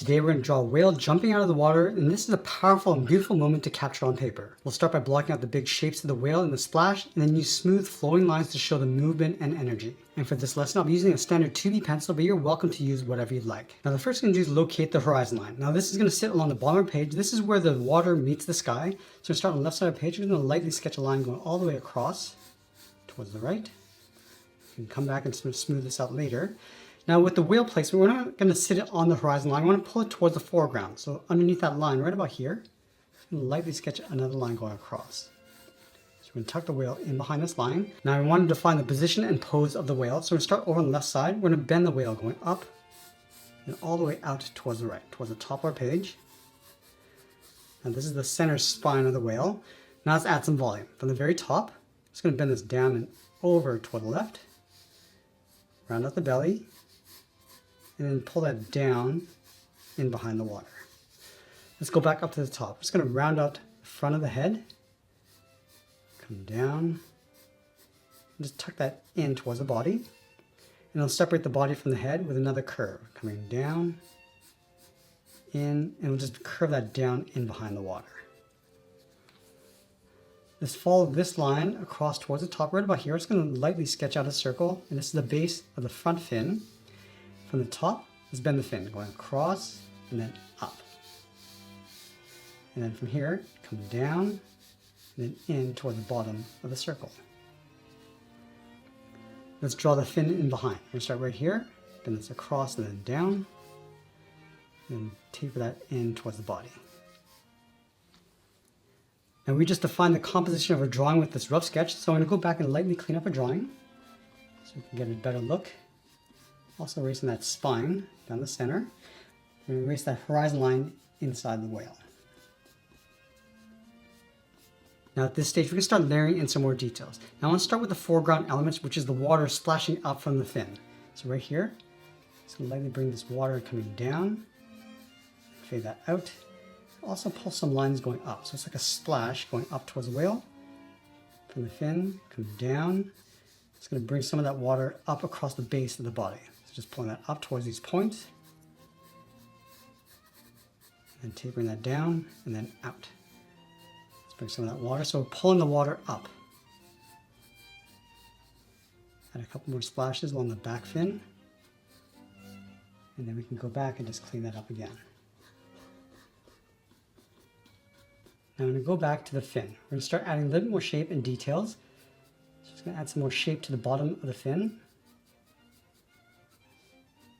Today we're going to draw a whale jumping out of the water, and this is a powerful and beautiful moment to capture on paper. We'll start by blocking out the big shapes of the whale and the splash, and then use smooth flowing lines to show the movement and energy. And for this lesson I'll be using a standard 2B pencil, but you're welcome to use whatever you'd like. Now the first thing I'm going to do is locate the horizon line. Now this is going to sit along the bottom of the page. This is where the water meets the sky. So we're start on the left side of the page. We're going to lightly sketch a line going all the way across towards the right. You can come back and smooth this out later. Now with the whale placement, we're not going to sit it on the horizon line. We want to pull it towards the foreground. So underneath that line, right about here, I'm going to lightly sketch another line going across. So we're going to tuck the whale in behind this line. Now I want to define the position and pose of the whale. So we're going to start over on the left side. We're going to bend the whale going up and all the way out towards the right, towards the top of our page. And this is the center spine of the whale. Now let's add some volume. From the very top, I'm just going to bend this down and over toward the left. Round out the belly. And then pull that down in behind the water. Let's go back up to the top. I'm just going to round out the front of the head. Come down. And just tuck that in towards the body. And I'll separate the body from the head with another curve. Coming down, in, and we'll just curve that down in behind the water. Let's follow this line across towards the top right about here. It's going to lightly sketch out a circle. And this is the base of the front fin. From the top, let's bend the fin, going across and then up. And then from here, come down and then in toward the bottom of the circle. Let's draw the fin in behind. We're going to start right here, bend this across and then down, and taper that in towards the body. Now we just defined the composition of our drawing with this rough sketch, so I'm going to go back and lightly clean up our drawing so we can get a better look. Also erasing that spine down the center. And erase that horizon line inside the whale. Now at this stage, we're going to start layering in some more details. Now I want to start with the foreground elements, which is the water splashing up from the fin. So right here, just going to lightly bring this water coming down. Fade that out. Also pull some lines going up. So it's like a splash going up towards the whale. From the fin, come down. It's going to bring some of that water up across the base of the body. So just pulling that up towards these points. And tapering that down and then out. Let's bring some of that water. So we're pulling the water up. Add a couple more splashes along the back fin. And then we can go back and just clean that up again. Now I'm going to go back to the fin. We're going to start adding a little bit more shape and details. Just going to add some more shape to the bottom of the fin.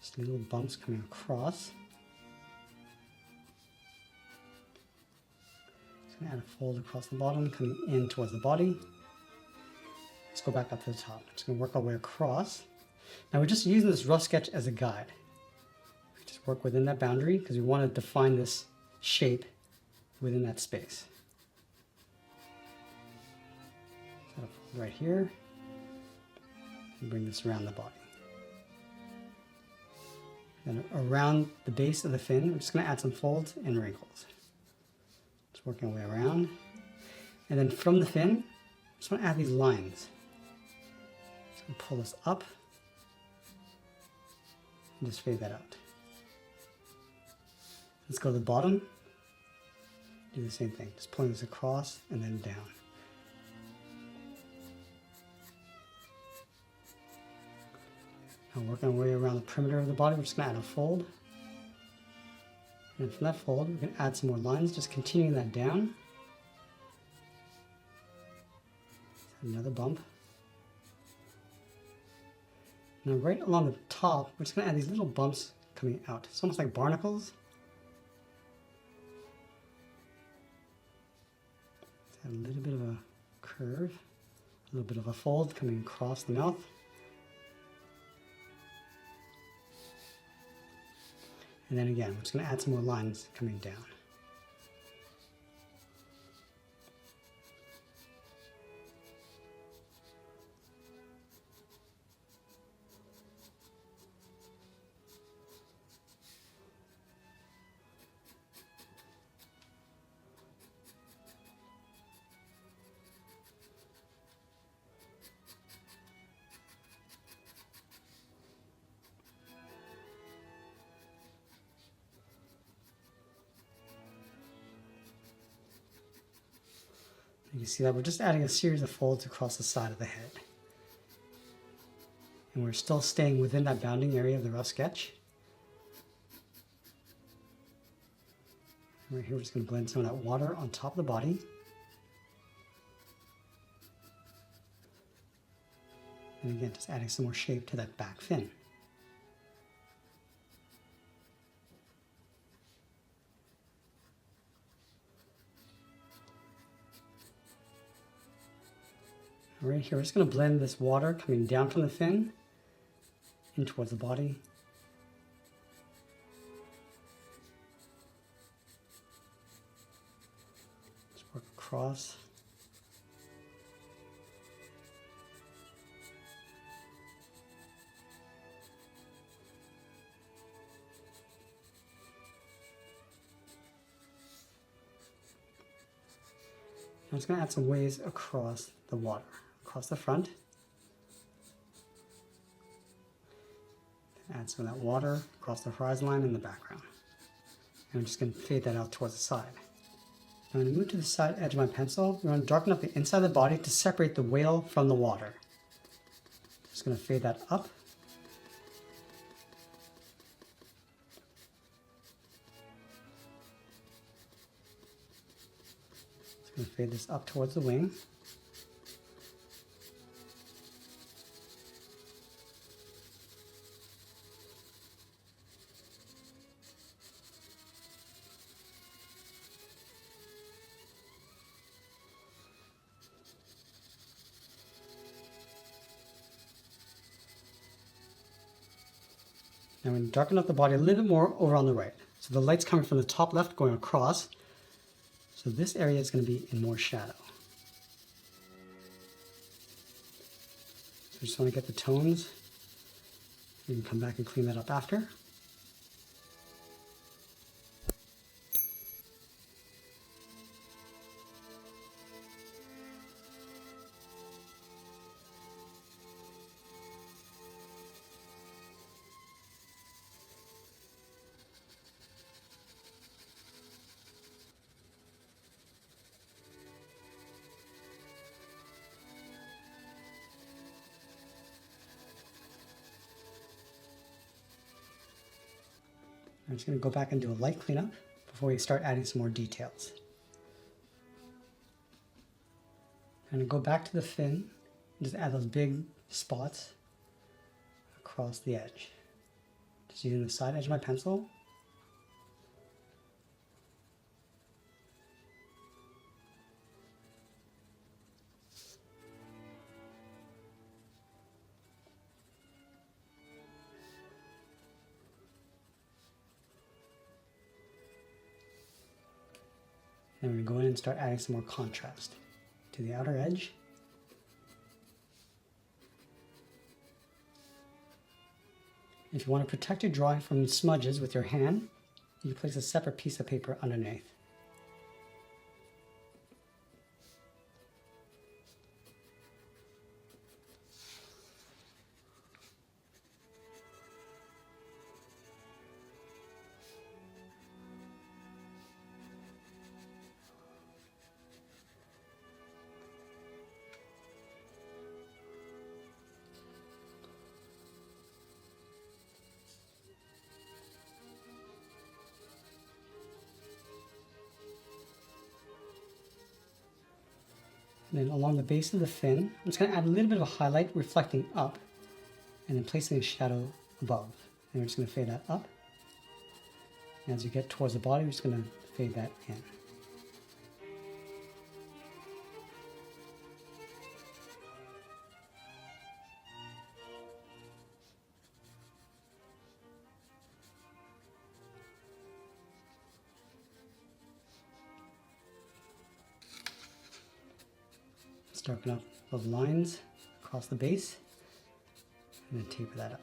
Just little bumps coming across. Just going to add a fold across the bottom, coming in towards the body. Let's go back up to the top. Just going to work our way across. Now we're just using this rough sketch as a guide. Just work within that boundary because we want to define this shape within that space. Right here, and bring this around the body. And around the base of the fin, I'm just going to add some folds and wrinkles. Just working our way around. And then from the fin, I just want to add these lines. Just going to pull this up and just fade that out. Let's go to the bottom. Do the same thing, just pulling this across and then down. Now working our way around the perimeter of the body, we're just going to add a fold. And from that fold, we're going to add some more lines, just continuing that down. Another bump. Now right along the top, we're just going to add these little bumps coming out. It's almost like barnacles. Add a little bit of a curve, a little bit of a fold coming across the mouth. And then again, we're just going to add some more lines coming down. You can see that we're just adding a series of folds across the side of the head. And we're still staying within that bounding area of the rough sketch. Right here, we're just going to blend some of that water on top of the body. And again, just adding some more shape to that back fin. Right here, we're just going to blend this water coming down from the fin in towards the body. Just work across. I'm just going to add some waves across the water, across the front. Add some of that water across the horizon line in the background. And I'm just going to fade that out towards the side. I'm going to move to the side edge of my pencil. I'm going to darken up the inside of the body to separate the whale from the water. Just going to fade that up. Just going to fade this up towards the wing. Now we're going to darken up the body a little bit more over on the right. So the light's coming from the top left going across. So this area is going to be in more shadow. So I just want to get the tones. You can come back and clean that up after. I'm just going to go back and do a light cleanup before we start adding some more details. I'm going to go back to the fin and just add those big spots across the edge. Just using the side edge of my pencil. Then we're going to go in and start adding some more contrast to the outer edge. If you want to protect your drawing from smudges with your hand, you place a separate piece of paper underneath. And then along the base of the fin, I'm just going to add a little bit of a highlight reflecting up and then placing a shadow above. And we're just going to fade that up. And as you get towards the body, we're just going to fade that in. Darken up those lines across the base and then taper that up.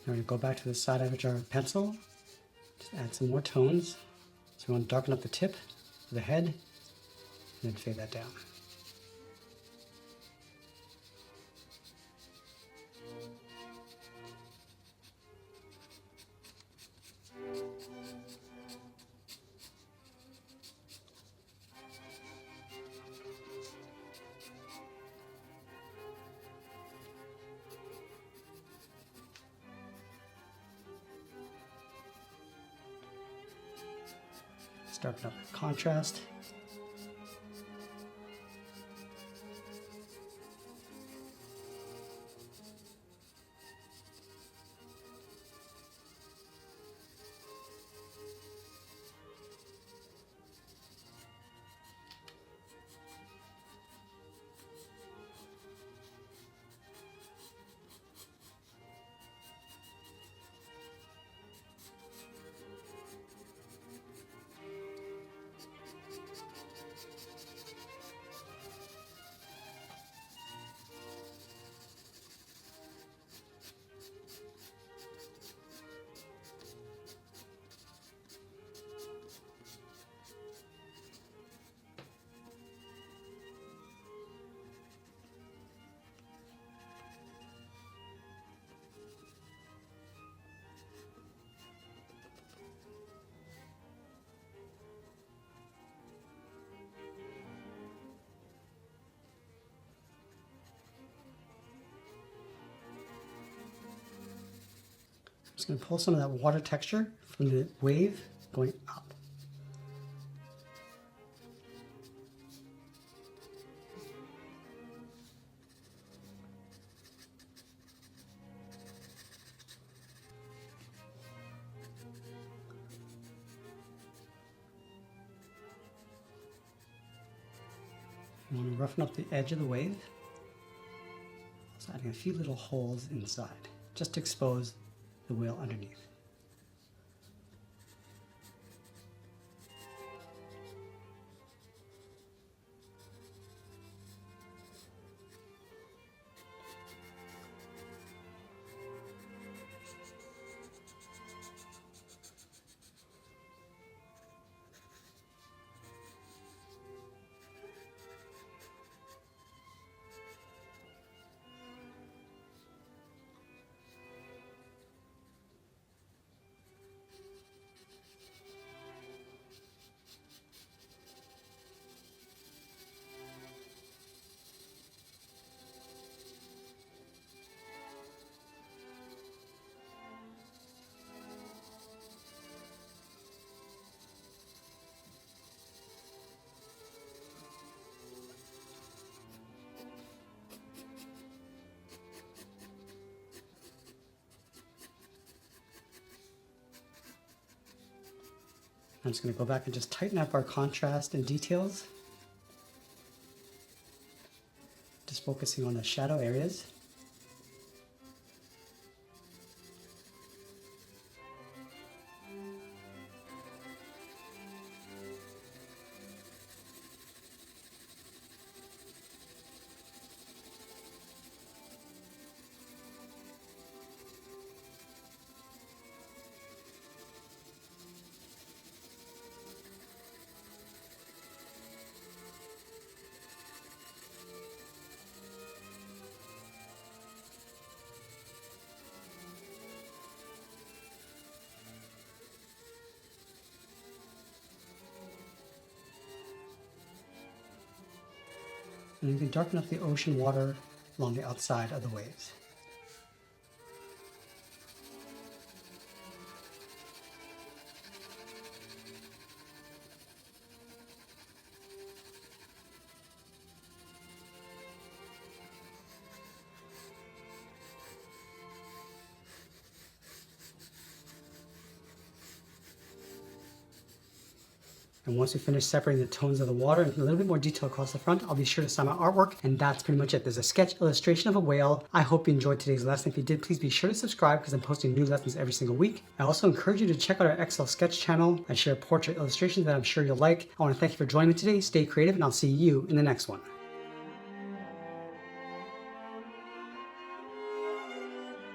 Now we're going to go back to the side of our pencil, just add some more tones. So we want to darken up the tip, the head, and then fade that down. Darken up the contrast. I'm just going to pull some of that water texture from the wave going up. You want to roughen up the edge of the wave. So adding a few little holes inside, just to expose the whale underneath. I'm just going to go back and just tighten up our contrast and details. Just focusing on the shadow areas. And you can darken up the ocean water along the outside of the waves. And once we finish separating the tones of the water and a little bit more detail across the front, I'll be sure to sign my artwork. And that's pretty much it. There's a sketch illustration of a whale. I hope you enjoyed today's lesson. If you did, please be sure to subscribe because I'm posting new lessons every single week. I also encourage you to check out our Excel sketch channel. I share portrait illustrations that I'm sure you'll like. I want to thank you for joining me today. Stay creative and I'll see you in the next one.